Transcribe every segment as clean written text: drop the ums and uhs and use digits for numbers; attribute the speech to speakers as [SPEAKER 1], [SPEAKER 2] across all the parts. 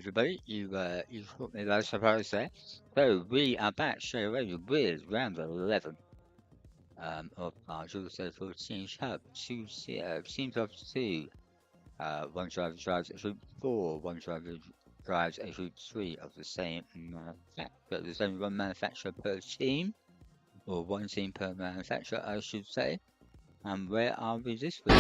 [SPEAKER 1] everybody. You caught me by surprise there. So we are back straight away with round 11 of our Dual31 Team Cup 2-0. Teams of 2. One driver drives a Group 4, one driver drives a Group 3 of the same manufacturer. There's only one manufacturer per team, or one team per manufacturer, I should say. And where are we this week?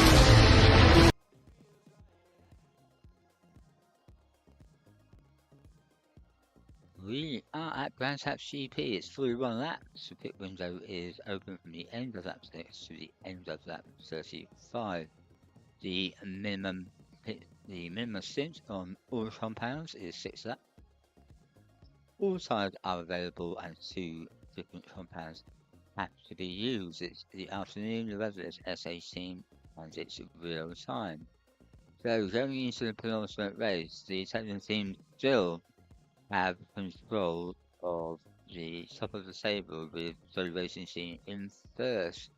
[SPEAKER 1] We are at Grand Tap GP. It's fully run laps. The pit window is open from the end of lap 6 to the end of lap 35. The minimum stint on all compounds is 6 laps. All tyres are available and 2 different compounds have to be used. It's the afternoon, the weather is S18 and it's real time. So going into the penultimate race, the Italian team still have control of the top of the table with the racing team in first,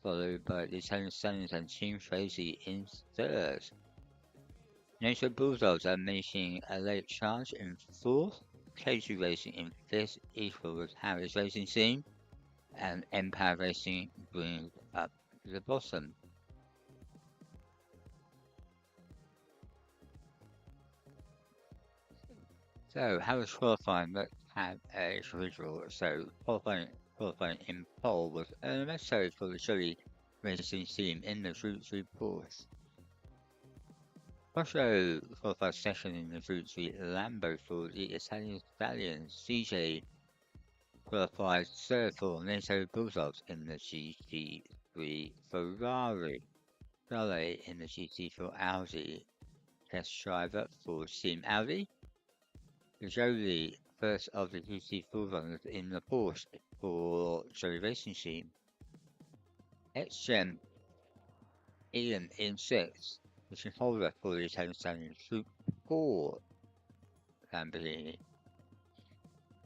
[SPEAKER 1] followed by the Italian Stallions and Team Tracy in third. Nature Bulldogs are making a late charge in fourth, K2 Racing in fifth, equal with Harris Racing Team, and Empire Racing brings up to the bottom. So, how is qualifying? Let's have a visual. So, qualifying in pole was necessary for the Chevy Racing Team in the Group 3 Porsche. Also, qualified second in the Group 3 Lambo for the Italian Stallions. CJ qualified third for NATO Bulldogs in the GT3 Ferrari. Charlie in the GT4 Audi. Test driver for Team Audi. Jolie, first of the GT4 runners in the Porsche for Jolie Racing Team. X-Gem, Ian in 6th, Mission Holder for the Italian Stallions Group 4 Lamborghini.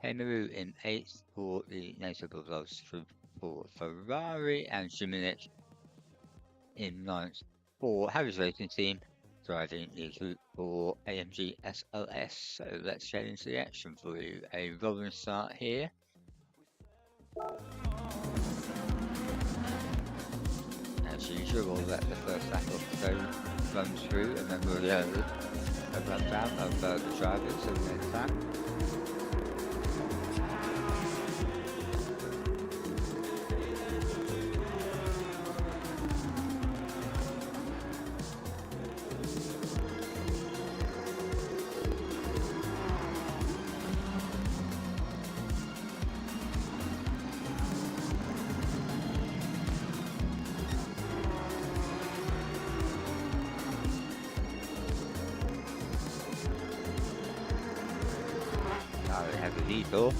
[SPEAKER 1] Hemaru in 8th for the NATO Bulldogs Group 4 Ferrari, and Jimenez in 9th for Harry's Racing Team, driving the Group 4 AMG SLS. So let's get into the action for you. A rolling start here. As usual, we'll let the first lap of the zone run through, and then we'll go a rundown of the drivers and then that. They have a detour.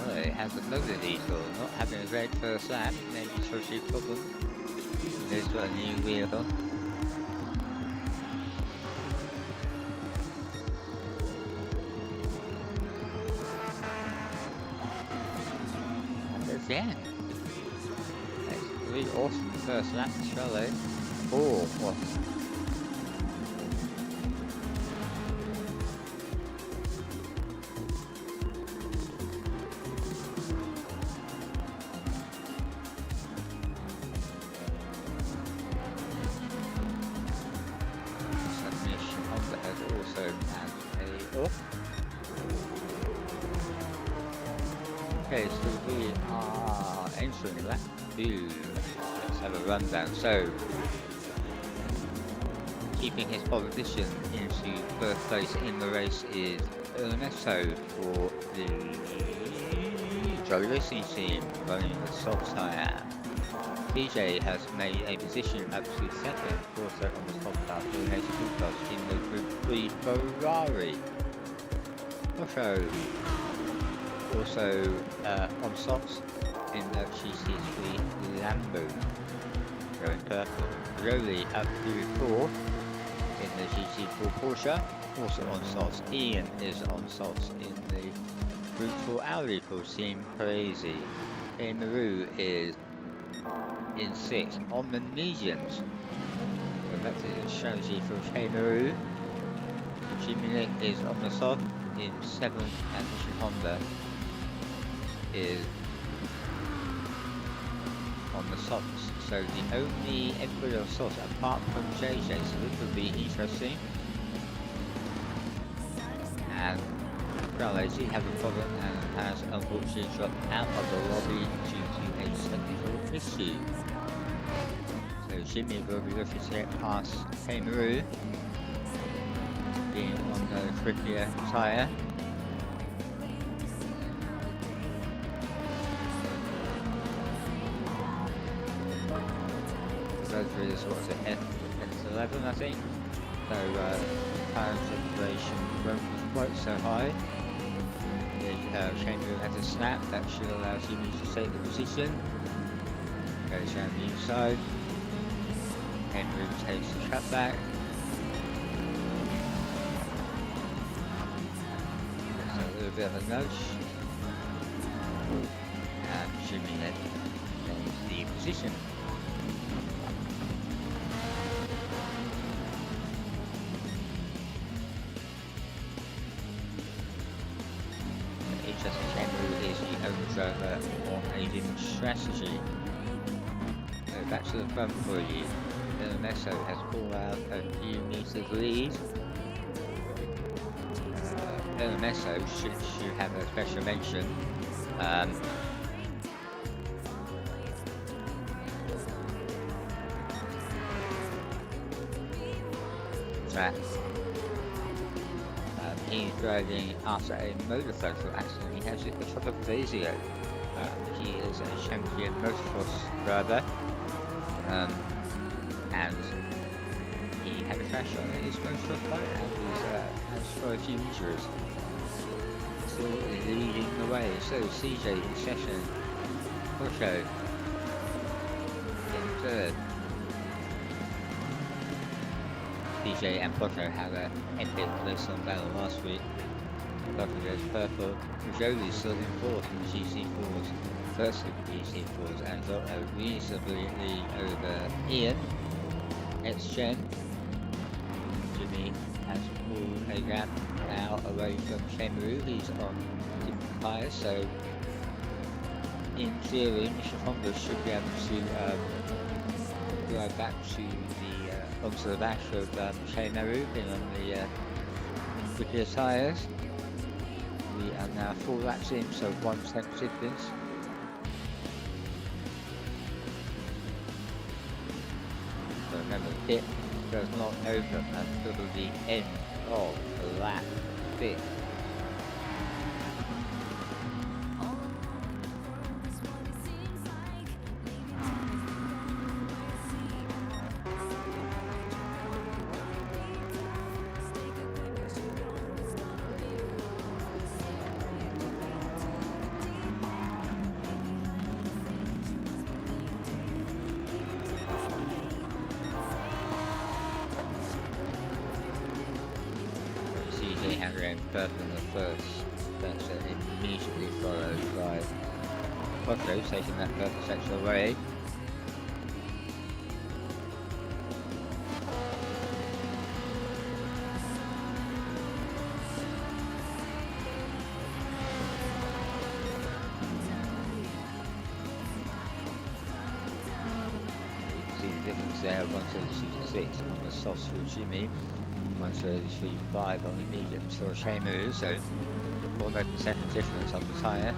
[SPEAKER 1] They have another detour, not having a great first lap, maybe social problem. There's a new wheel. And there's the end. That's a really awesome first lap, Charlie. Oh, what? Okay, so we are entering lap 2. Let's have a rundown. So, keeping his pole position into first place in the race is Ernesto for the Jolie Racing Team, running the soft tyre. TJ has made a position up to second, also on the top car for the NATO Bulldogs in the Group 3 Ferrari. Also on softs, in the GC3 Lambo, going purple. Rowley up to 4 in the GT4 Porsche, also on salts. Ian is on salts in the Group 4 Audi for Team Crazy. Maru is in 6th on the mediums. So that's a strategy for Maru. Jimmy Nick is on the soft in 7th, and Mission Honda is on the softs. So the only everybody on softs apart from JJ, so this will be interesting. And Lazy has a problem and has unfortunately dropped out of the lobby due to a technical issue. So Jimmy will be looking to get past Maru, being on the trickier tyre. Road is what is it, F11 I think. So power separation won't be quite so high. The chamber has a snap that should allow Jimmy to take the position. Goes down the inside. Henry takes the trap back. A little bit of a nudge. And Jimmy then gains the position. Is the only driver on a different strategy. So back to the front for you. Meso has pulled out a few meters lead. Meso should have a special mention. That he's driving after a motorcycle accident. He has it a couple of days ago. He is a champion motocross driver, and he had a crash on his motocross bike and has quite a few injuries. Still leading the way. So CJ in session, Porsche in third. CJ and Potter had an epic place on battle last week. Potter goes purple. Jolie still in fourth in the GC4s, first of the GC4s, and got a reasonably lead over Ian. X-Gen. Jimmy has pulled a gap now away from Shemaru. He's on different tyres, so in theory, Mission Honda should be able to drive back to the onto the back of Shemaru, being on the quicker tyres. We are now 4 laps in, so 1 step difference. So remember, the pit does not open until the end of lap 6. Purple in the first, that's immediately followed by Quattro taking that purple section away. You can see the difference there, 136 on the softs for Jimmy. 133.5 on the medium for Shemaru, so 4 difference on the tyre.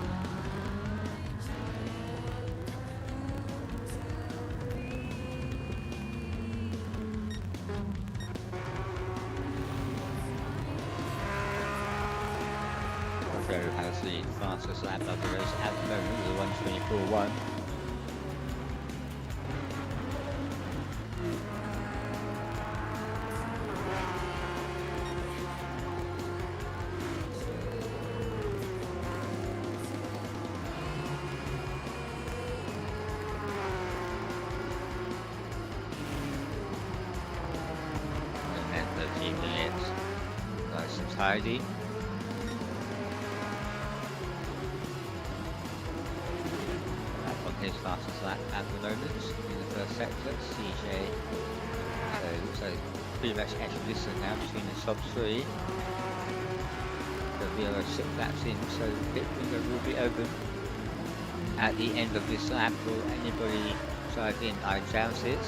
[SPEAKER 1] Quattro has the fastest lap of the race at the moment with a 124.1. keeping it nice and tidy. Back on his fastest lap at the moment in the first sector, CJ. So it looks like pretty much equidistant now between the top three. There'll be over 6 laps in, so the pit window will be open at the end of this lap for anybody drive in. I doubt it.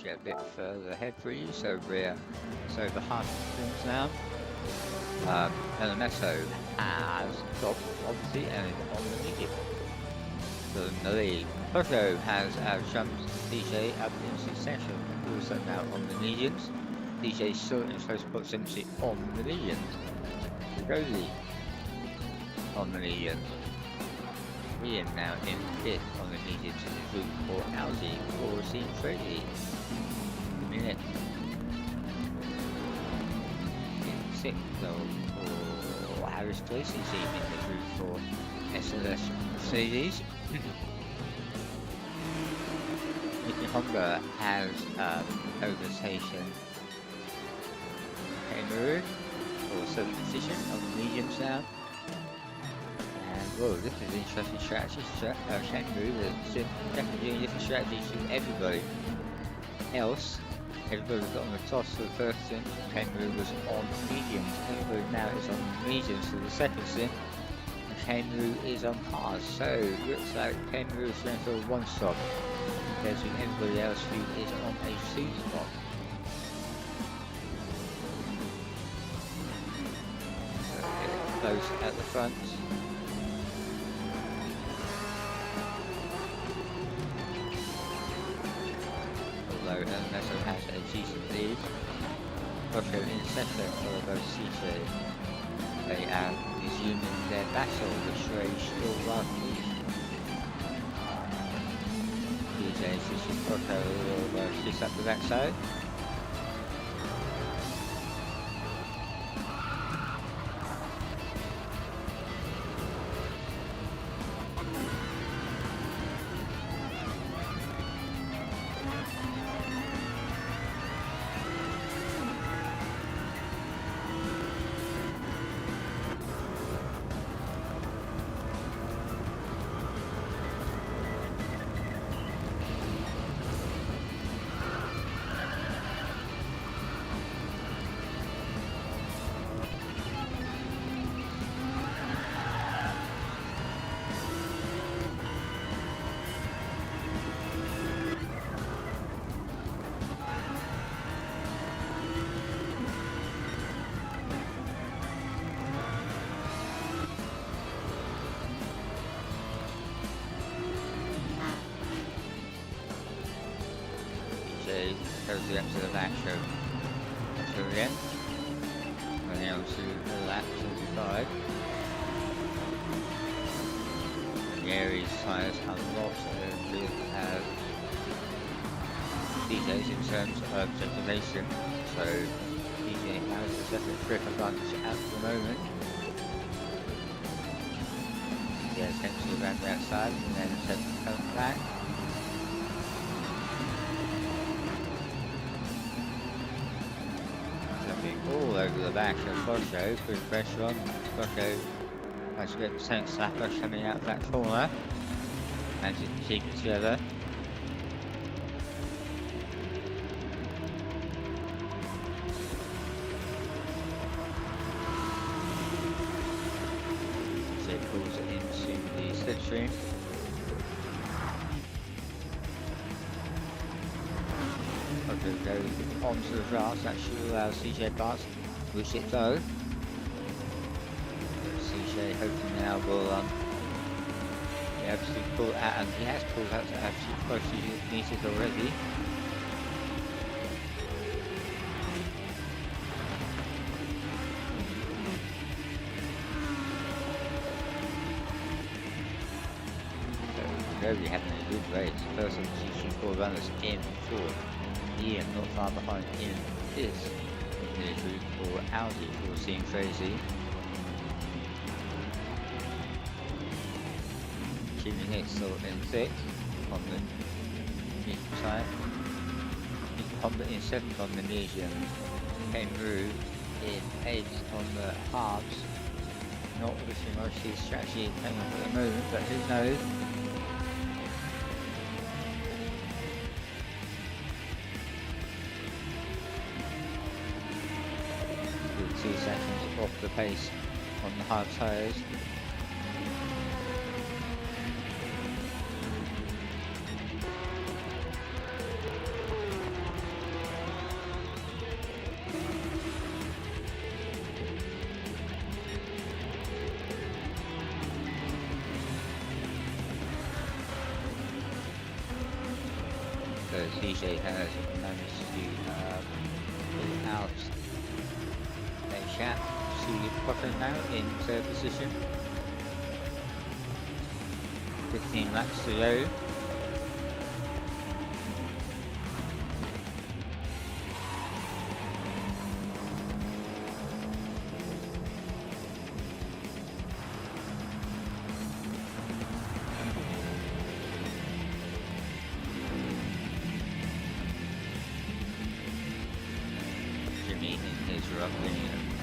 [SPEAKER 1] A bit further ahead for you, so we're over half the things now. Elemeso has stopped, obviously, and is on the medium. So in the lead, Poco has jumped DJ up into section, also now on the mediums. DJ still in close proximity on the mediums. Rosie on the mediums. Ian now in 5th on the mediums in the group for Audi, Corsi and Freddie. Minute. In 6th though for Harris Tracy team in the group for SLS Mercedes. Nicky Honda has overtaken Cameroon for 7th position on the mediums now. And whoa, this is an interesting strategy. Cameroon is definitely doing a different strategy to everybody else. Everybody got on the toss for the first stint, Cameroon was on mediums, everybody now is on mediums for the second stint, and Cameroon is on hard, so it looks like Cameroon is going for a 1 stop, compared to everybody else who is on a 2 spot. So close at the front. Elemeso has a decent lead. Poco in second, followed by CJ. They are resuming their battle, which they still last week. CJ pushing Poco will kiss up the backside. Goes the end of the back show until the end. Running on to lap 45. And the Aries tyres have lots of DJs in terms of destination, so DJ has a separate grip advantage at the moment. Yeah, essentially around the outside and then attempt to come back. All over the back of Poco, putting pressure on. Poco tries to get the tank slapper coming out of that corner. And to keep it together. So it pulls it into the slipstream. Goes onto the grass, that should allow CJ pass, which it does. CJ hopefully now will He actually pulled out, and he has pulled out to actually close to meters already. Very having a good race. First of the GC4 runners in fourth. Ian not far behind in this group for Audi for seeing crazy. Jimmy Hicks still in sixth on the medium side. Honda in seventh on the medium. Kangaroo in eighth on the halves. Not wishing much his strategy playing off at the moment, but who knows? With 2 seconds off the pace on the hard tyres. CJ has managed to pull out a chap to Potter now in third position. 15 laps to go.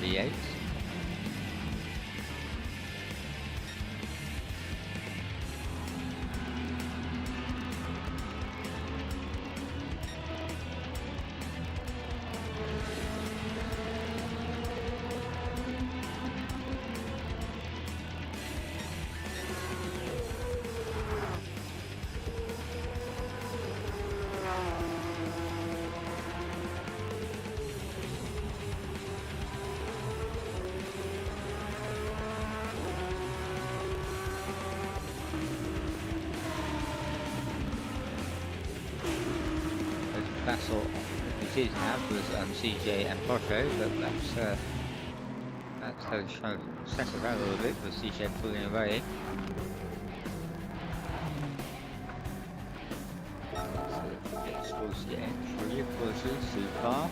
[SPEAKER 1] V8. Battle we did have was CJ and Potter, but that's how trying to settle down a little bit with CJ pulling away. So it's towards the end, 3 quarters so far.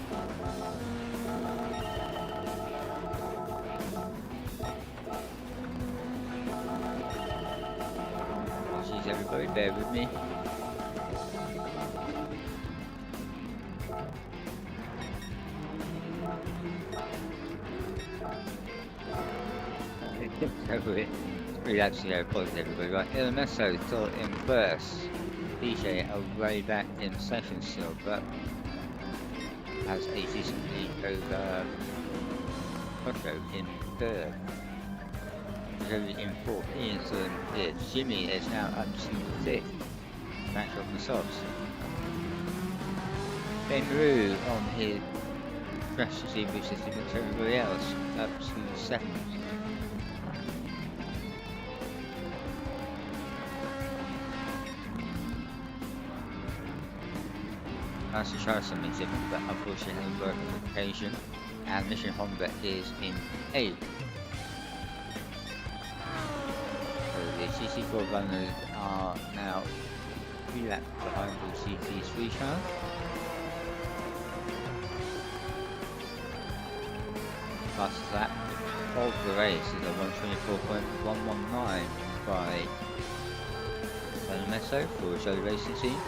[SPEAKER 1] Jeez, everybody bear with me. We actually apologize everybody. Right, Ilmesso still in first. DJ are way back in second still, but has a decent lead over Otto in third. Joey in fourth. Ian still in fifth. Jimmy is now up to sixth. Back on the softs. Kangaroo on his strategy, which is different to everybody else, up to second. Nice to try something different, but unfortunately it hasn't worked on occasion. And Mission Honda is in 8th. So the GC4 runners are now 3 laps behind the GT3 car. Fastest lap of the race is a 124.119 by Meso for the Joe Racing Team.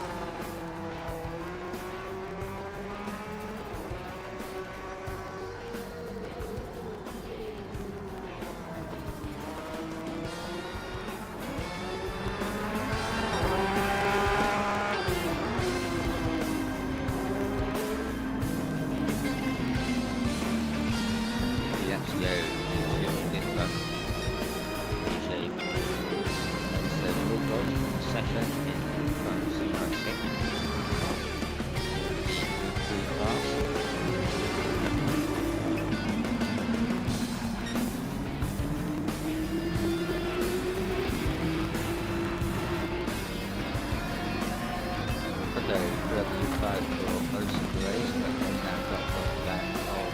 [SPEAKER 1] occupied for most of the race, but has now dropped off the back of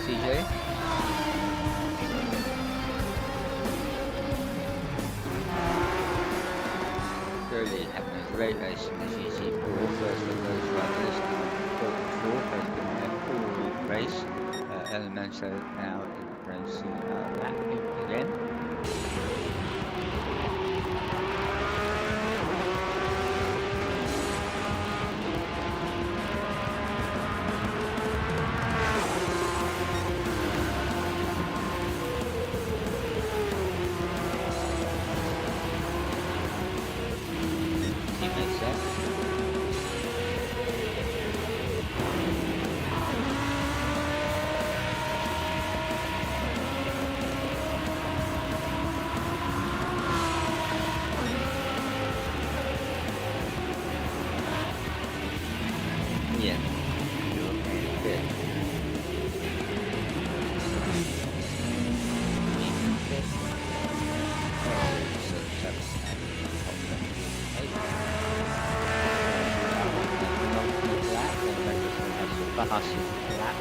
[SPEAKER 1] CJ. Slowly having a great race in the GT4, first of those riders. Dual34 has been there all race. Elemento now is going to lap him again. Teammates there. Yeah. Good. Fast lap.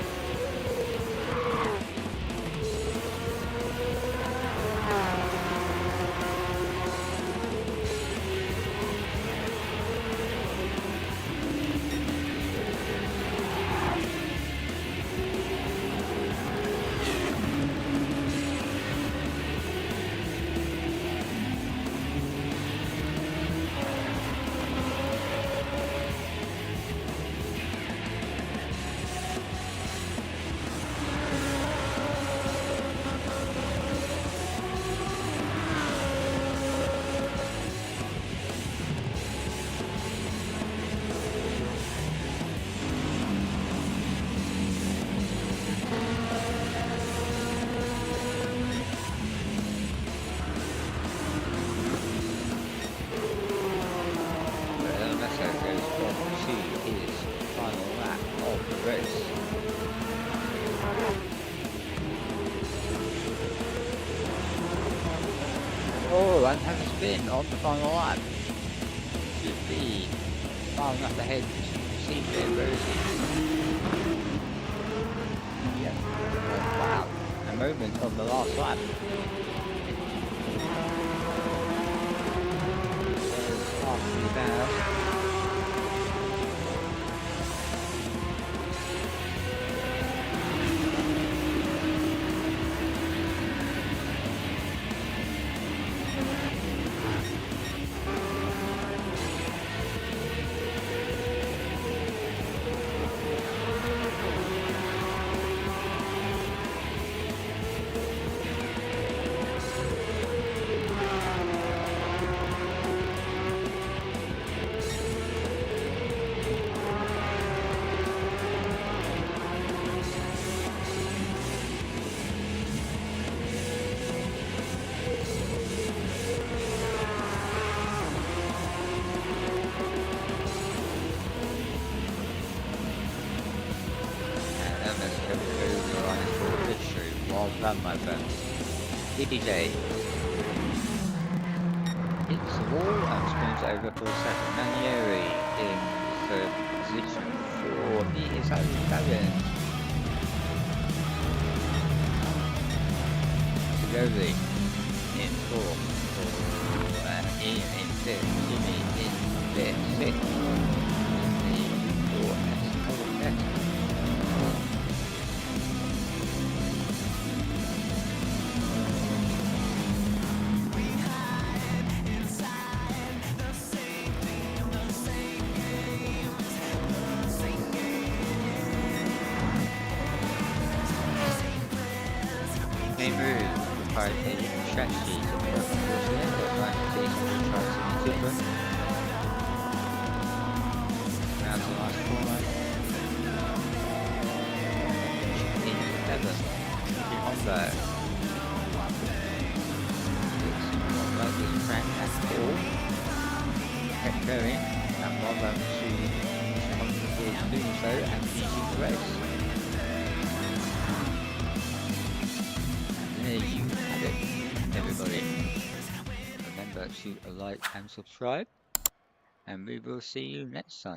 [SPEAKER 1] Oh, and has a spin on the final lap. Should be far enough ahead to see it. Where is he? Yeah. Oh, wow. A moment on the last lap. There's half the bow. Well done, my friend. DJ hits the wall and spins over for second. Manieri in third position. He is Italian. Sigoli in fourth. Ian in fifth. Jimmy in fifth. Sixth. They move by taking strategies and working towards the end of trying to see something different. Now to the last corner. In 7th, Honda. Looks not like this track at all. Kept going, and well done to Honda for doing so and finishing the race. There you have it, everybody. Remember to like and subscribe, and we will see you next time.